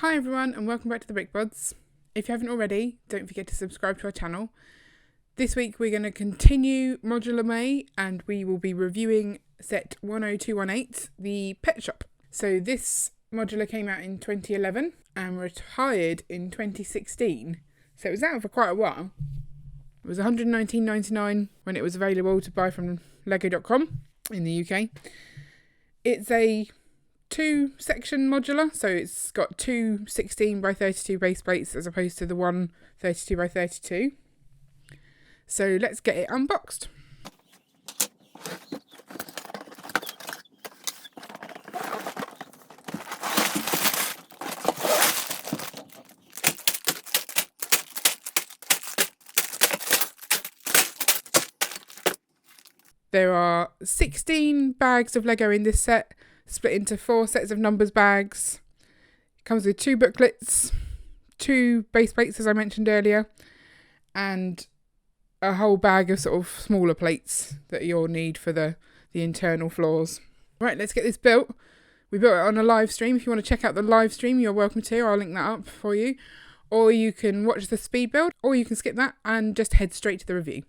Hi everyone and welcome back to the Brick Bods. If you haven't already, don't forget to subscribe to our channel. This week we're going to continue Modular May and we will be reviewing set 10218, the Pet Shop. So this modular came out in 2011 and retired in 2016. So it was out for quite a while. It was $119.99 when it was available to buy from lego.com in the UK. It's a 2-section modular, so it's got two 16 by 32 base plates as opposed to the one 32 by 32. So let's get it unboxed. There are 16 bags of Lego in this set, split into 4 sets of numbers bags. It comes with 2 booklets, 2 base plates as I mentioned earlier, and a whole bag of sort of smaller plates that you'll need for the internal floors. Right, let's get this built. We built it on a live stream. If you want to check out the live stream, you're welcome to. I'll link that up for you. Or you can watch the speed build, or you can skip that and just head straight to the review.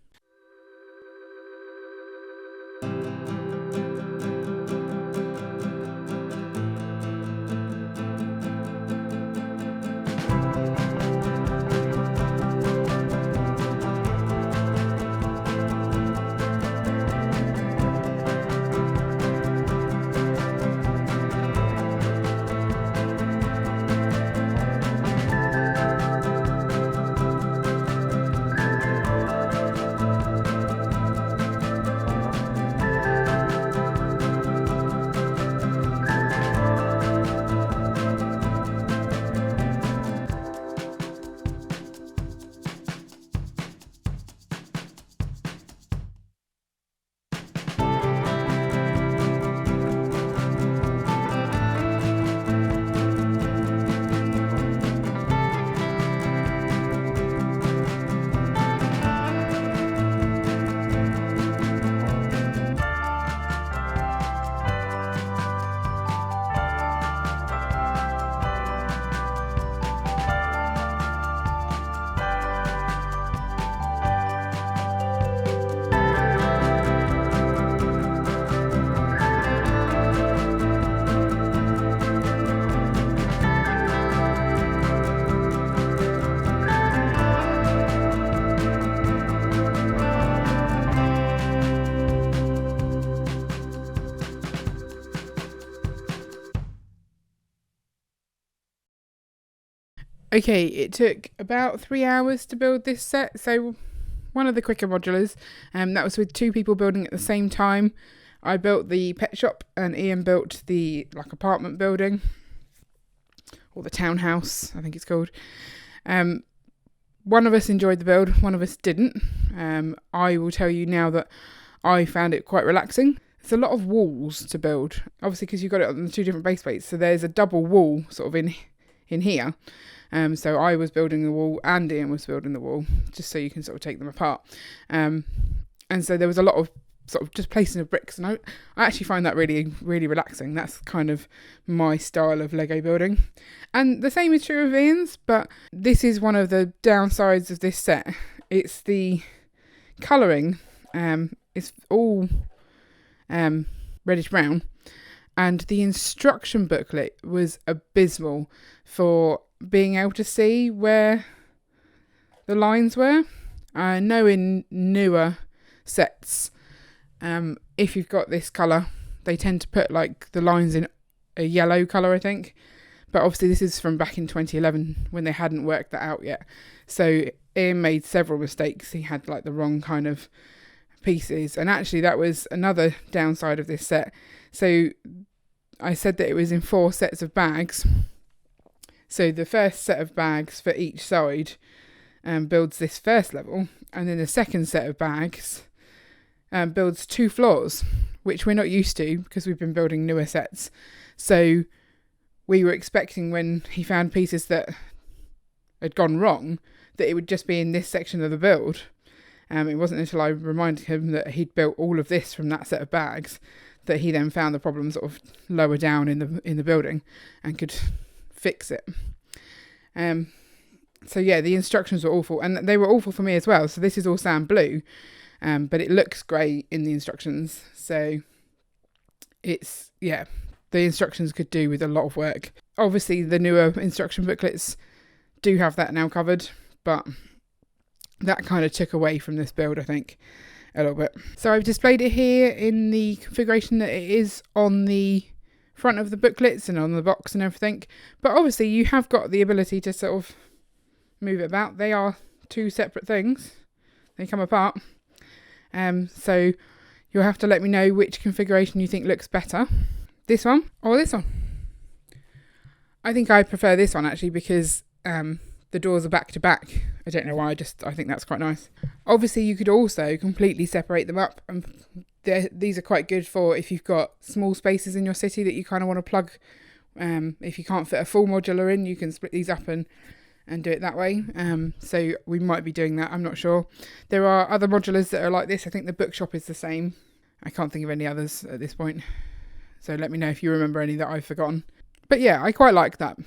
Okay, it took about 3 hours to build this set, so one of the quicker modulars. That was with 2 people building at the same time. I built the pet shop and Ian built the apartment building, or the townhouse, I think it's called. One of us enjoyed the build, one of us didn't. I will tell you now that I found it quite relaxing. It's a lot of walls to build, obviously because you've got it on the 2 different base plates, so there's a double wall sort of in here. So I was building the wall and Ian was building the wall, just so you can sort of take them apart. And so there was a lot of sort of just placing of bricks, and I actually find that really, really relaxing. That's kind of my style of Lego building. And the same is true of Ian's, but this is one of the downsides of this set. It's the colouring. It's all reddish brown. And the instruction booklet was abysmal for being able to see where the lines were. I know in newer sets, if you've got this colour, they tend to put like the lines in a yellow colour, I think. But obviously this is from back in 2011 when they hadn't worked that out yet. So Ian made several mistakes. He had like the wrong kind of pieces, and actually that was another downside of this set. So I said that it was in 4 sets of bags. So the first set of bags for each side builds this first level, and then the second set of bags builds 2 floors, which we're not used to because we've been building newer sets. So we were expecting, when he found pieces that had gone wrong, that it would just be in this section of the build. It wasn't until I reminded him that he'd built all of this from that set of bags that he then found the problem sort of lower down in the building and could fix it. So yeah, the instructions were awful, and they were awful for me as well. So this is all sand blue, but it looks great in the instructions. So it's, yeah, the instructions could do with a lot of work. Obviously the newer instruction booklets do have that now covered, but that kind of took away from this build, I think, a little bit. So I've displayed it here in the configuration that it is on the front of the booklets and on the box and everything. But obviously you have got the ability to sort of move it about. They are two separate things. They come apart. So you'll have to let me know which configuration you think looks better. This one or this one. I think I prefer this one actually, because the doors are back to back. I don't know why, I think that's quite nice. Obviously you could also completely separate them up, and these are quite good for if you've got small spaces in your city that you kind of want to plug. If you can't fit a full modular in, you can split these up and do it that way. So we might be doing that, I'm not sure. There are other modulars that are like this. I think the bookshop is the same. I can't think of any others at this point. So let me know if you remember any that I've forgotten. But yeah, I quite like that.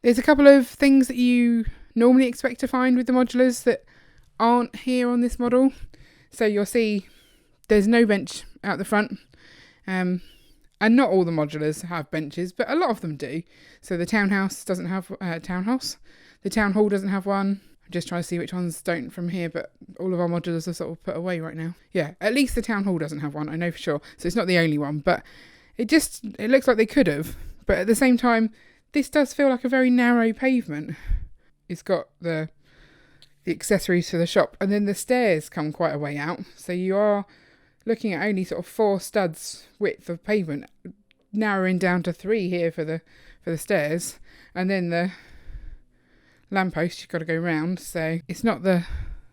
There's a couple of things that you normally expect to find with the modulars that aren't here on this model. So you'll see there's no bench out the front. And not all the modulars have benches, but a lot of them do. So the townhouse doesn't have the town hall doesn't have one. I'm just trying to see which ones don't from here, but all of our modulars are sort of put away right now. Yeah, at least the town hall doesn't have one, I know for sure. So it's not the only one, but it looks like they could have. But at the same time, this does feel like a very narrow pavement. It's got the accessories for the shop, and then the stairs come quite a way out. So you are looking at only sort of 4 studs width of pavement, narrowing down to 3 here for the stairs, and then the lamppost you've got to go round. So it's not the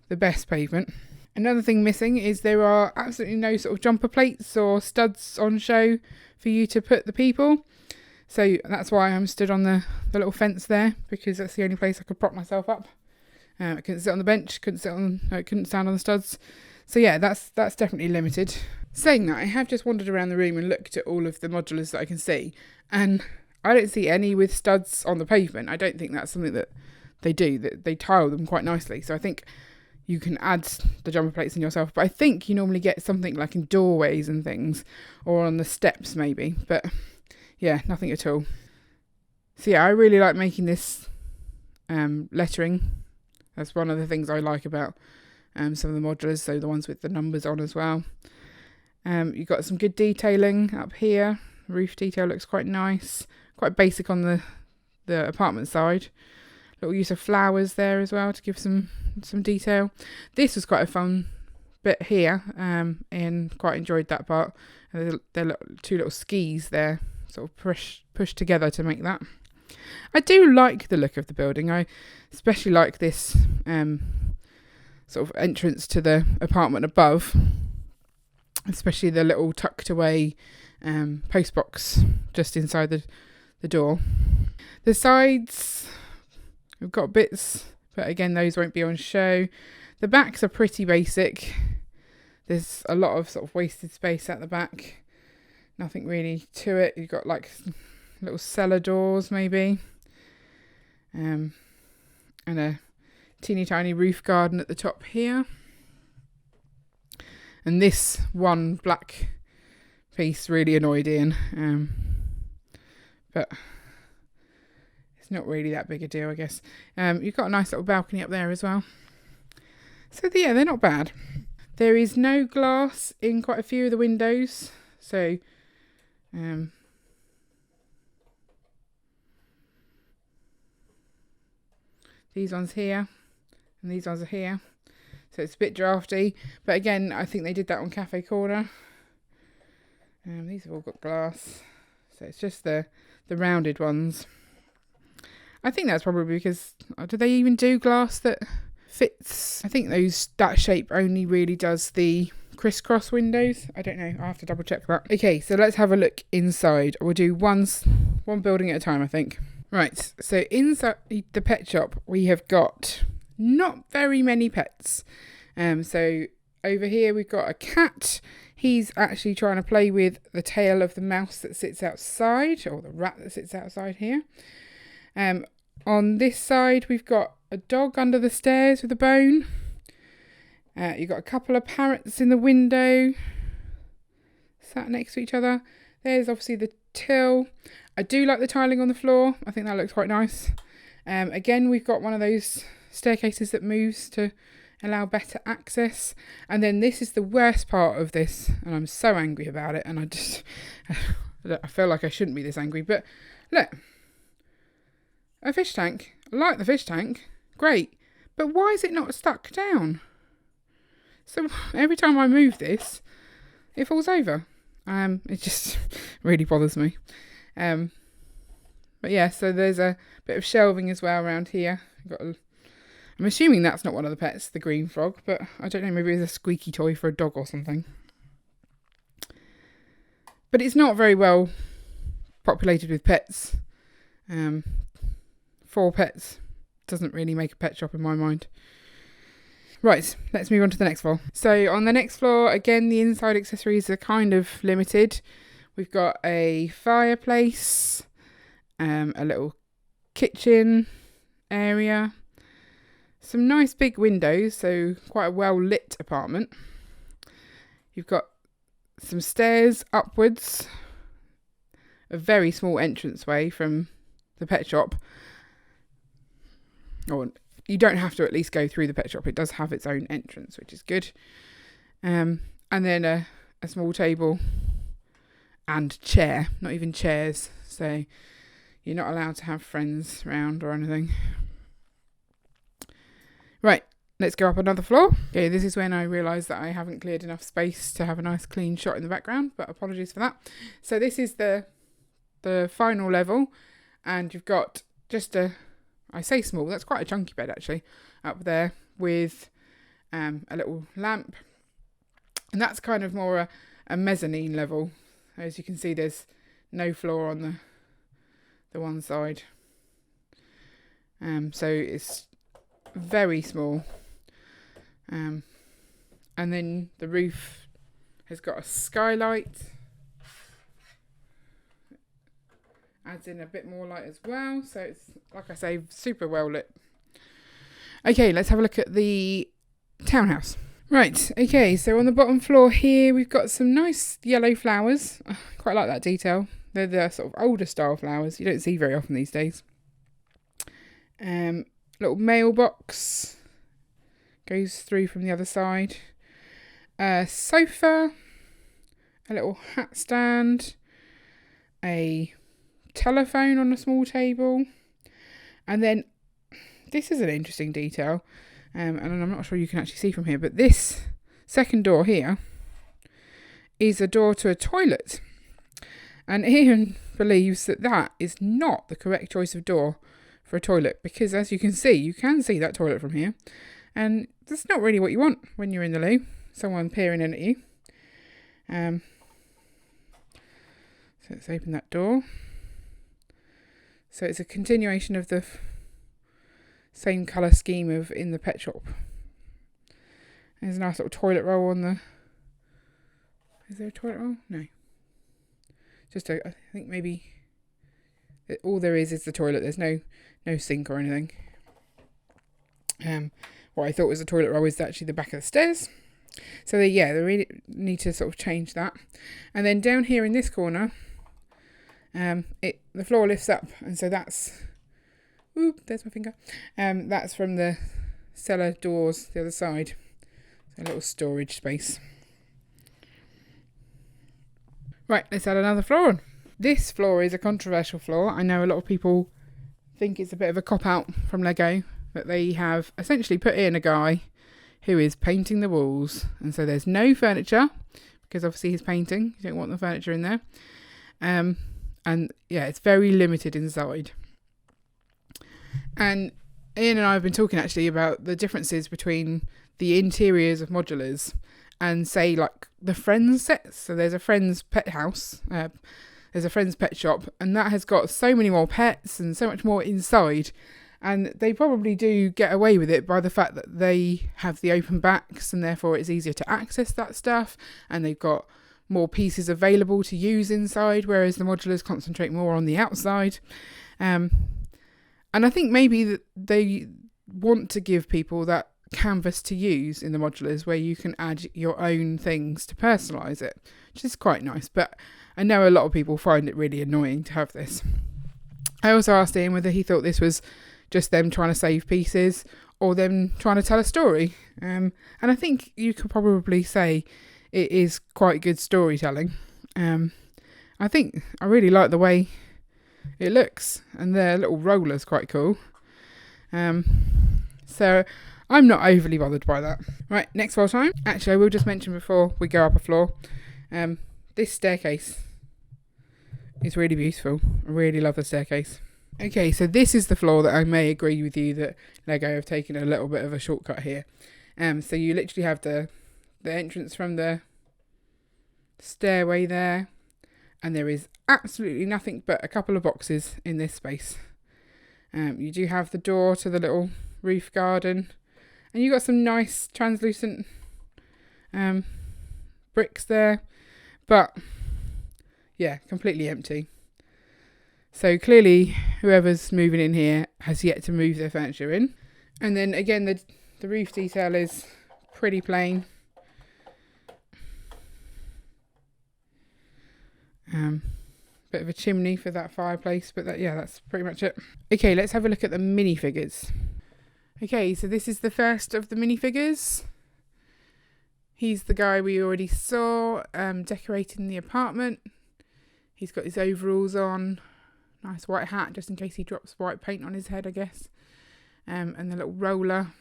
best pavement. Another thing missing is there are absolutely no sort of jumper plates or studs on show for you to put the people. So that's why I'm stood on the little fence there, because that's the only place I could prop myself up. I couldn't sit on the bench, couldn't stand on the studs. So yeah, that's definitely limited. Saying that, I have just wandered around the room and looked at all of the modulars that I can see, and I don't see any with studs on the pavement. I don't think that's something that they do. That they tile them quite nicely. So I think you can add the jumper plates in yourself, but I think you normally get something like in doorways and things, or on the steps maybe. But yeah, nothing at all. So yeah, I really like making this lettering. That's one of the things I like about some of the modulars, so the ones with the numbers on as well. You've got some good detailing up here. Roof detail looks quite nice. Quite basic on the apartment side. Little use of flowers there as well to give some detail. This was quite a fun bit here, and quite enjoyed that part. There are 2 little skis there, sort of pushed together to make that. I do like the look of the building. I especially like this sort of entrance to the apartment above, especially the little tucked away post box just inside the door. The sides, we've got bits, but again those won't be on show. The backs are pretty basic. There's a lot of sort of wasted space at the back. Nothing really to it. You've got like little cellar doors maybe, and a teeny tiny roof garden at the top here. And this one black piece really annoyed Ian, but it's not really that big a deal, I guess. You've got a nice little balcony up there as well. So yeah, they're not bad. There is no glass in quite a few of the windows, so these ones here and these ones are here, so it's a bit drafty, but again I think they did that on Cafe Corner. These have all got glass, so it's just the rounded ones. I think that's probably because, do they even do glass that fits? I think that shape only really does the crisscross windows. I don't know, I'll have to double check that. Okay, so let's have a look inside. We'll do one building at a time, I think. Right, so inside the pet shop we have got not very many pets. So over here we've got a cat. He's actually trying to play with the tail of the mouse that sits outside, or the rat that sits outside here. On this side, we've got a dog under the stairs with a bone. You've got a couple of parrots in the window, sat next to each other. There's obviously the till. I do like the tiling on the floor. I think that looks quite nice. Again, we've got one of those staircases that moves to allow better access. And then this is the worst part of this, and I'm so angry about it, and I feel like I shouldn't be this angry, but look, a fish tank. I like the fish tank, great, but why is it not stuck down? So every time I move this, it falls over. It just really bothers me. But yeah, so there's a bit of shelving as well around here. I'm assuming that's not one of the pets, the green frog, but I don't know, maybe it's a squeaky toy for a dog or something. But it's not very well populated with pets. 4 pets doesn't really make a pet shop in my mind. Right, let's move on to the next floor. So on the next floor, again, the inside accessories are kind of limited. We've got a fireplace, a little kitchen area, some nice big windows, so quite a well lit apartment. You've got some stairs upwards, a very small entranceway from the pet shop. Or you don't have to at least go through the pet shop. It does have its own entrance, which is good. And then a small table and chair, not even chairs. So you're not allowed to have friends around or anything. Right, let's go up another floor. Okay, this is when I realised that I haven't cleared enough space to have a nice clean shot in the background, but apologies for that. So this is the final level, and you've got just I say small, that's quite a chunky bed actually, up there with a little lamp. And that's kind of more a mezzanine level. As you can see, there's no floor on the one side. So it's very small. And then the roof has got a skylight. Adds in a bit more light as well, so it's, like I say, super well lit. Okay, let's have a look at the townhouse. Right, okay, so on the bottom floor here we've got some nice yellow flowers. I quite like that detail. They're the sort of older style flowers you don't see very often these days. Little mailbox goes through from the other side. A sofa, a little hat stand, a telephone on a small table, and then this is an interesting detail, and I'm not sure you can actually see from here, but this second door here is a door to a toilet, and Ian believes that is not the correct choice of door for a toilet, because as you can see that toilet from here, and that's not really what you want when you're in the loo, someone peering in at you. So let's open that door. So it's a continuation of the same colour scheme of in the pet shop. There's a nice little toilet roll on the... Is there a toilet roll? No. Just I think maybe all there is the toilet. There's no sink or anything. What I thought was a toilet roll is actually the back of the stairs. So they really need to sort of change that. And then down here in this corner, the floor lifts up, and so that's, there's my finger. That's from the cellar doors the other side. So a little storage space. Right, let's add another floor on. This floor is a controversial floor. I know a lot of people think it's a bit of a cop-out from Lego, but they have essentially put in a guy who is painting the walls, and so there's no furniture, because obviously he's painting. You don't want the furniture in there. And yeah, it's very limited inside. And Ian and I have been talking actually about the differences between the interiors of modulars and say like the Friends sets. So there's a Friends pet house, there's a Friends pet shop, and that has got so many more pets and so much more inside. And they probably do get away with it by the fact that they have the open backs, and therefore it's easier to access that stuff, and they've got more pieces available to use inside, whereas the modulars concentrate more on the outside. And And I think maybe that they want to give people that canvas to use in the modulars where you can add your own things to personalise it, which is quite nice. But I know a lot of people find it really annoying to have this. I also asked Ian whether he thought this was just them trying to save pieces or them trying to tell a story. And I think you could probably say it is quite good storytelling. I think I really like the way it looks, and their little roller's quite cool. So I'm not overly bothered by that. Right, next floor time. Actually, I will just mention before we go up a floor, this staircase is really beautiful. I really love the staircase. Okay, so this is the floor that I may agree with you that Lego have taken a little bit of a shortcut here. So you literally have the entrance from the stairway there, and there is absolutely nothing but a couple of boxes in this space. You do have the door to the little roof garden, and you've got some nice translucent bricks there, but yeah, completely empty. So clearly whoever's moving in here has yet to move their furniture in. And then again, the roof detail is pretty plain. Bit of a chimney for that fireplace, but that's pretty much it. Okay, let's have a look at the minifigures. Okay, so this is the first of the minifigures. He's the guy we already saw decorating the apartment. He's got his overalls on, nice white hat just in case he drops white paint on his head, I guess. And the little roller.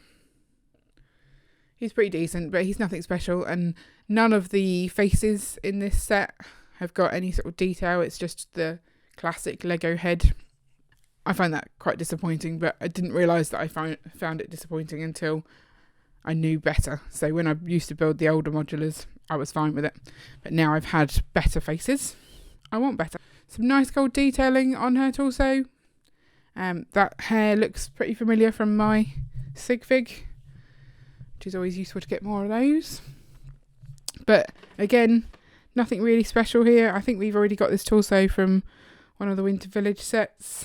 He's pretty decent, but he's nothing special, and none of the faces in this set have got any sort of detail. It's just the classic Lego head. I find that quite disappointing, but I didn't realise that I found it disappointing until I knew better. So when I used to build the older modulars, I was fine with it. But now I've had better faces, I want better. Some nice gold detailing on her torso. That hair looks pretty familiar from my sig fig, which is always useful to get more of those. But again, nothing really special here. I think we've already got this torso from one of the Winter Village sets.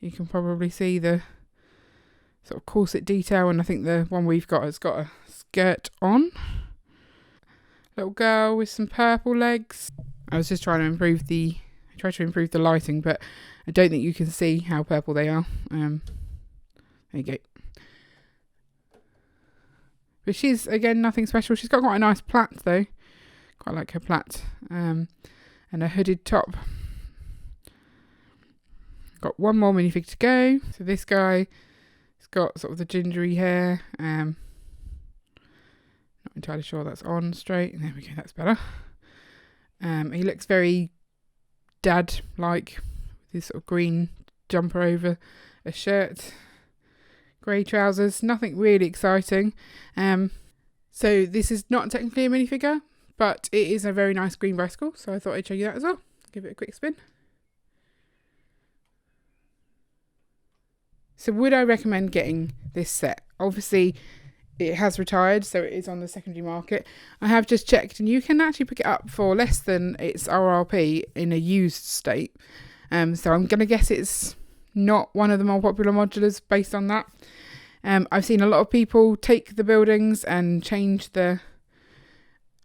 You can probably see the sort of corset detail, and I think the one we've got has got a skirt on. Little girl with some purple legs. I was just trying to improve the lighting, but I don't think you can see how purple they are. There you go. But she's, again, nothing special. She's got quite a nice plait, though. Quite like her plait. And a hooded top. Got one more minifig to go. So this guy has got sort of the gingery hair. Not entirely sure that's on straight. There we go, that's better. He looks very dad-like, with his sort of green jumper over a shirt, grey trousers, nothing really exciting. So this is not technically a minifigure, but it is a very nice green bicycle, so I thought I'd show you that as well. Give it a quick spin. So would I recommend getting this set? Obviously, it has retired, so it is on the secondary market. I have just checked, and you can actually pick it up for less than its RRP in a used state. So I'm going to guess it's not one of the more popular modulars based on that. I've seen a lot of people take the buildings and change the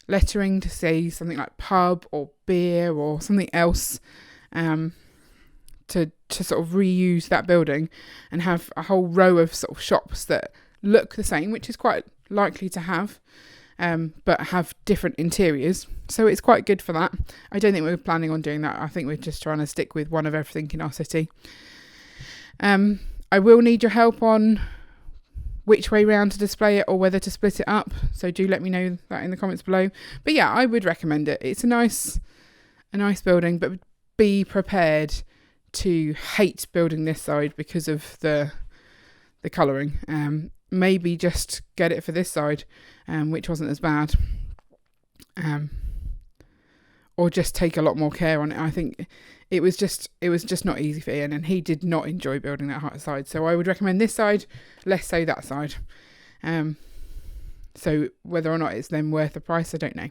lettering to say something like pub or beer or something else, to sort of reuse that building and have a whole row of sort of shops that look the same, which is quite likely to have, but have different interiors. So it's quite good for that. I don't think we're planning on doing that. I think we're just trying to stick with one of everything in our city. I will need your help on which way round to display it or whether to split it up. So do let me know that in the comments below. But yeah, I would recommend it. It's a nice building, but be prepared to hate building this side because of the colouring. Maybe just get it for this side, which wasn't as bad, or just take a lot more care on it. I think it was just not easy for Ian, and he did not enjoy building that side. So I would recommend this side, less so that side. So whether or not it's then worth the price, I don't know.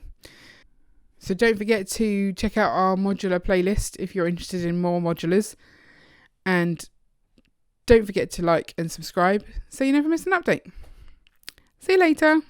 So don't forget to check out our modular playlist if you're interested in more modulars, and Don't forget to like and subscribe so you never miss an update. See you later.